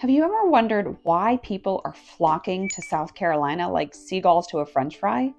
Have you ever wondered why people are flocking to South Carolina like seagulls to a French fry?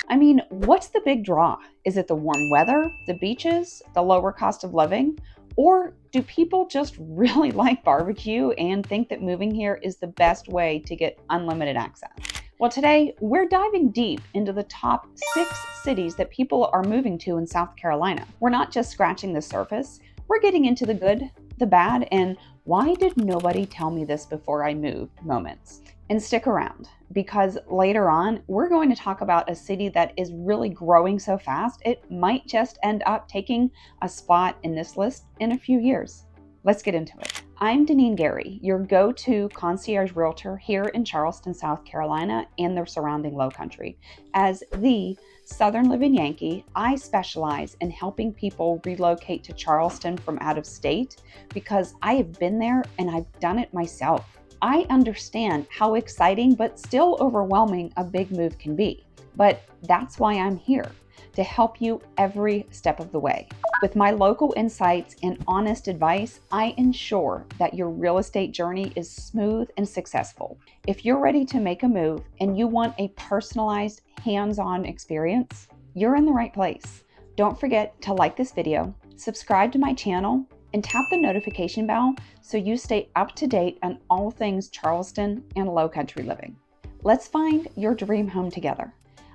I mean, what's the big draw? Is it the warm weather, the beaches, the lower cost of living? Or do people just really like barbecue and think that moving here is the best way to get unlimited access? Well, today we're diving deep into the top 6 cities that people are moving to in South Carolina. We're not just scratching the surface, we're getting into the good, the bad, and why did nobody tell me this before I moved moments. And stick around, because later on, we're going to talk about a city that is really growing so fast, it might just end up taking a spot in this list in a few years. Let's get into it. I'm Deneene Guerry, your go-to concierge realtor here in Charleston, South Carolina, and the surrounding Low Country. As the Southern Living Yankee, I specialize in helping people relocate to Charleston from out of state because I have been there and I've done it myself. I understand how exciting but still overwhelming a big move can be, but that's why I'm here, to help you every step of the way. With my local insights and honest advice, I ensure that your real estate journey is smooth and successful. If you're ready to make a move and you want a personalized, hands-on experience, you're in the right place. Don't forget to like this video, subscribe to my channel, and tap the notification bell so you stay up to date on all things Charleston and Low Country living. Let's find your dream home together.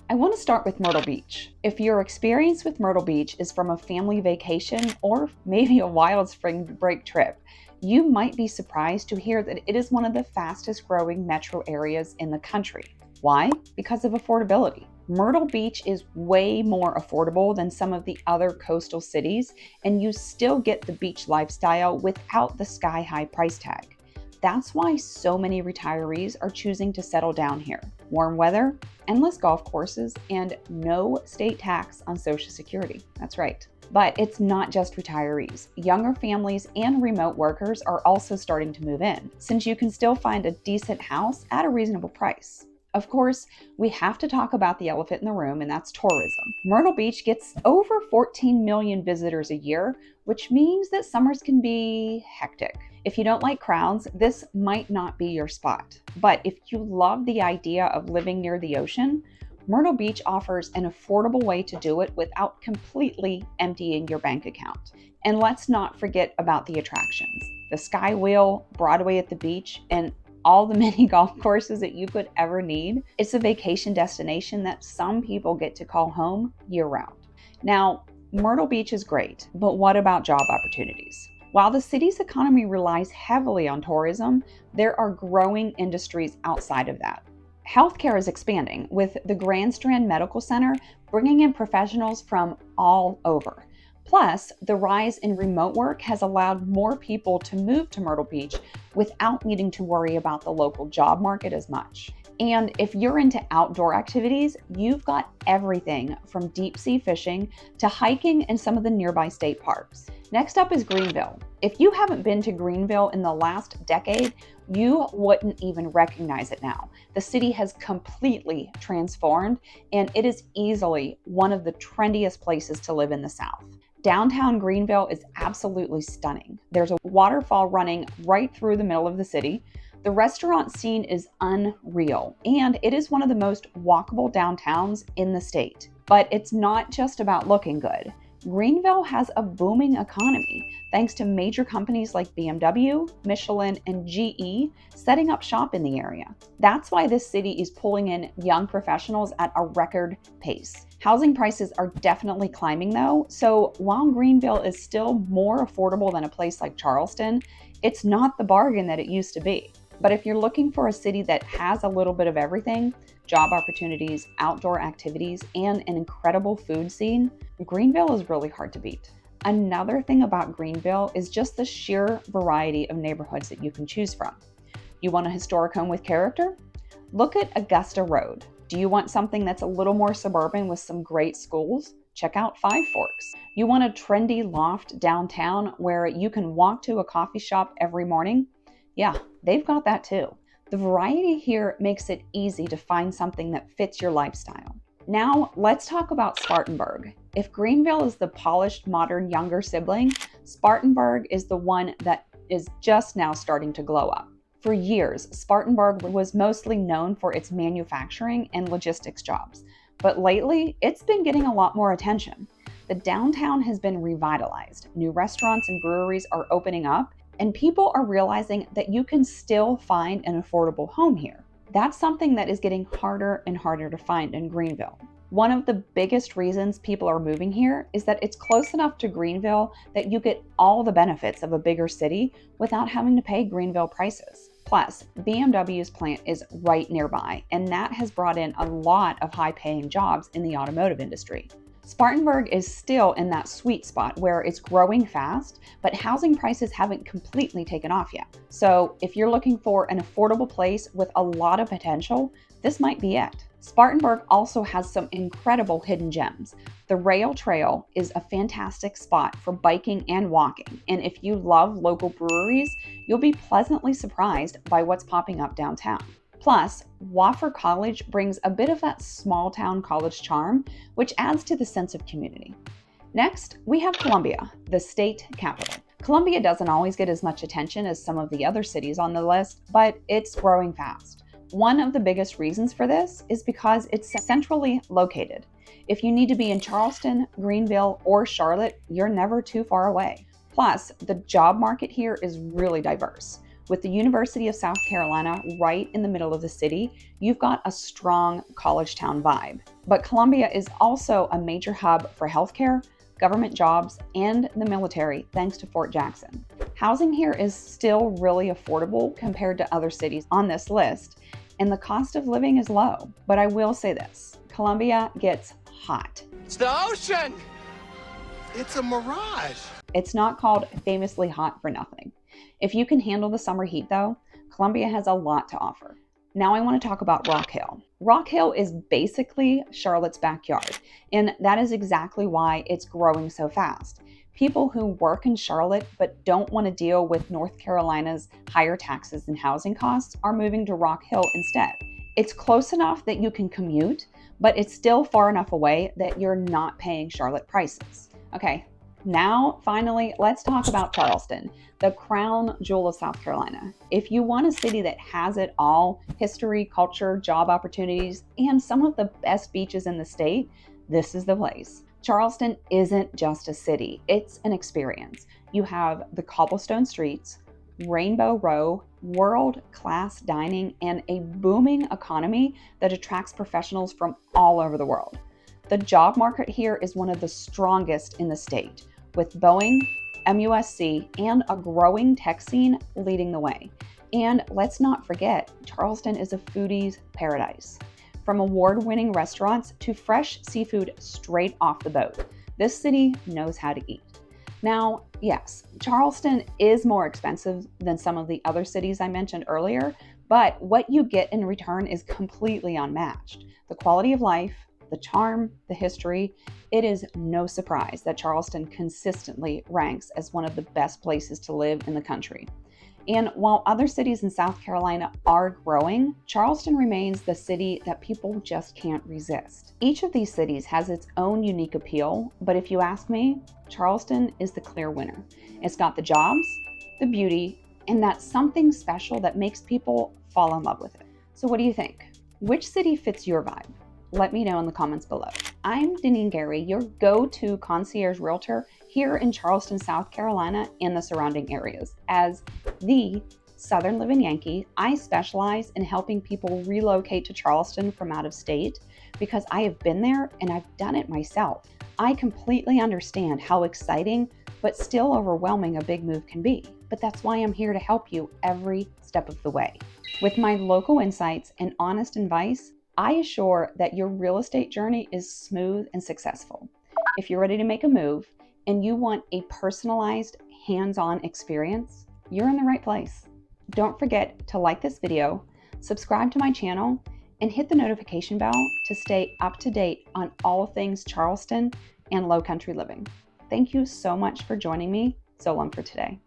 I want to start with Myrtle Beach. If your experience with Myrtle Beach is from a family vacation or maybe a wild spring break trip, you might be surprised to hear that it is one of the fastest growing metro areas in the country. Why? Because of affordability. Myrtle Beach is way more affordable than some of the other coastal cities, and you still get the beach lifestyle without the sky-high price tag. That's why so many retirees are choosing to settle down here. Warm weather, endless golf courses, and no state tax on Social Security. That's right. But it's not just retirees. Younger families and remote workers are also starting to move in, since you can still find a decent house at a reasonable price. Of course, we have to talk about the elephant in the room, and that's tourism. Myrtle Beach gets over 14 million visitors a year, which means that summers can be hectic. If you don't like crowds, this might not be your spot. But if you love the idea of living near the ocean, Myrtle Beach offers an affordable way to do it without completely emptying your bank account. And let's not forget about the attractions. The Sky Wheel, Broadway at the beach, and all the mini golf courses that you could ever need. It's a vacation destination that some people get to call home year-round. Now, Myrtle Beach is great, but what about job opportunities? While the city's economy relies heavily on tourism, there are growing industries outside of that. Healthcare is expanding, with the Grand Strand Medical Center bringing in professionals from all over. Plus, the rise in remote work has allowed more people to move to Myrtle Beach without needing to worry about the local job market as much. And if you're into outdoor activities, you've got everything from deep sea fishing to hiking in some of the nearby state parks. Next up is Greenville. If you haven't been to Greenville in the last decade, you wouldn't even recognize it now. The city has completely transformed, and it is easily one of the trendiest places to live in the South. Downtown Greenville is absolutely stunning. There's a waterfall running right through the middle of the city. The restaurant scene is unreal, and it is one of the most walkable downtowns in the state. But it's not just about looking good. Greenville has a booming economy thanks to major companies like BMW, Michelin, and GE setting up shop in the area. That's why this city is pulling in young professionals at a record pace. Housing prices are definitely climbing though, so while Greenville is still more affordable than a place like Charleston, it's not the bargain that it used to be. But if you're looking for a city that has a little bit of everything, job opportunities, outdoor activities, and an incredible food scene, Greenville is really hard to beat. Another thing about Greenville is just the sheer variety of neighborhoods that you can choose from. You want a historic home with character? Look at Augusta Road. Do you want something that's a little more suburban with some great schools? Check out Five Forks. You want a trendy loft downtown where you can walk to a coffee shop every morning? Yeah, they've got that too. The variety here makes it easy to find something that fits your lifestyle. Now, let's talk about Spartanburg. If Greenville is the polished, modern, younger sibling, Spartanburg is the one that is just now starting to glow up. For years, Spartanburg was mostly known for its manufacturing and logistics jobs, but lately it's been getting a lot more attention. The downtown has been revitalized, new restaurants and breweries are opening up, and people are realizing that you can still find an affordable home here. That's something that is getting harder and harder to find in Greenville. One of the biggest reasons people are moving here is that it's close enough to Greenville that you get all the benefits of a bigger city without having to pay Greenville prices. Plus, BMW's plant is right nearby, and that has brought in a lot of high-paying jobs in the automotive industry. Spartanburg is still in that sweet spot where it's growing fast, but housing prices haven't completely taken off yet. So if you're looking for an affordable place with a lot of potential, this might be it. Spartanburg also has some incredible hidden gems. The rail trail is a fantastic spot for biking and walking, and if you love local breweries, you'll be pleasantly surprised by what's popping up downtown. Plus, Wofford College brings a bit of that small town college charm, which adds to the sense of community. Next, we have Columbia, the state capital. Columbia doesn't always get as much attention as some of the other cities on the list, but it's growing fast. One of the biggest reasons for this is because it's centrally located. If you need to be in Charleston, Greenville, or Charlotte, you're never too far away. Plus, the job market here is really diverse. With the University of South Carolina right in the middle of the city, you've got a strong college town vibe. But Columbia is also a major hub for healthcare, government jobs, and the military, thanks to Fort Jackson. Housing here is still really affordable compared to other cities on this list, and the cost of living is low. But I will say this, Columbia gets hot. It's the ocean! It's a mirage. It's not called famously hot for nothing. If you can handle the summer heat though, Columbia has a lot to offer. Now I want to talk about Rock Hill. Rock Hill is basically Charlotte's backyard, and that is exactly why it's growing so fast. People who work in Charlotte but don't want to deal with North Carolina's higher taxes and housing costs are moving to Rock Hill instead. It's close enough that you can commute, but it's still far enough away that you're not paying Charlotte prices. Okay, now finally, let's talk about Charleston, the crown jewel of South Carolina. If you want a city that has it all, history, culture, job opportunities, and some of the best beaches in the state, this is the place. Charleston isn't just a city, it's an experience. You have the cobblestone streets, Rainbow Row, world-class dining, and a booming economy that attracts professionals from all over the world. The job market here is one of the strongest in the state, with Boeing, MUSC, and a growing tech scene leading the way. And let's not forget, Charleston is a foodie's paradise. From award-winning restaurants to fresh seafood straight off the boat, this city knows how to eat. Now, yes, Charleston is more expensive than some of the other cities I mentioned earlier, but what you get in return is completely unmatched. The quality of life, the charm, the history, it is no surprise that Charleston consistently ranks as one of the best places to live in the country. And while other cities in South Carolina are growing, Charleston remains the city that people just can't resist. Each of these cities has its own unique appeal, but if you ask me, Charleston is the clear winner. It's got the jobs, the beauty, and that something special that makes people fall in love with it. So what do you think? Which city fits your vibe? Let me know in the comments below. I'm Deneene Guerry, your go-to concierge realtor here in Charleston, South Carolina and the surrounding areas. As the Southern Living Yankee, I specialize in helping people relocate to Charleston from out of state because I have been there and I've done it myself. I completely understand how exciting but still overwhelming a big move can be, but that's why I'm here to help you every step of the way. With my local insights and honest advice, I assure that your real estate journey is smooth and successful. If you're ready to make a move and you want a personalized, hands-on experience, you're in the right place. Don't forget to like this video, subscribe to my channel, and hit the notification bell to stay up to date on all things Charleston and low country living. Thank you so much for joining me. So long for today.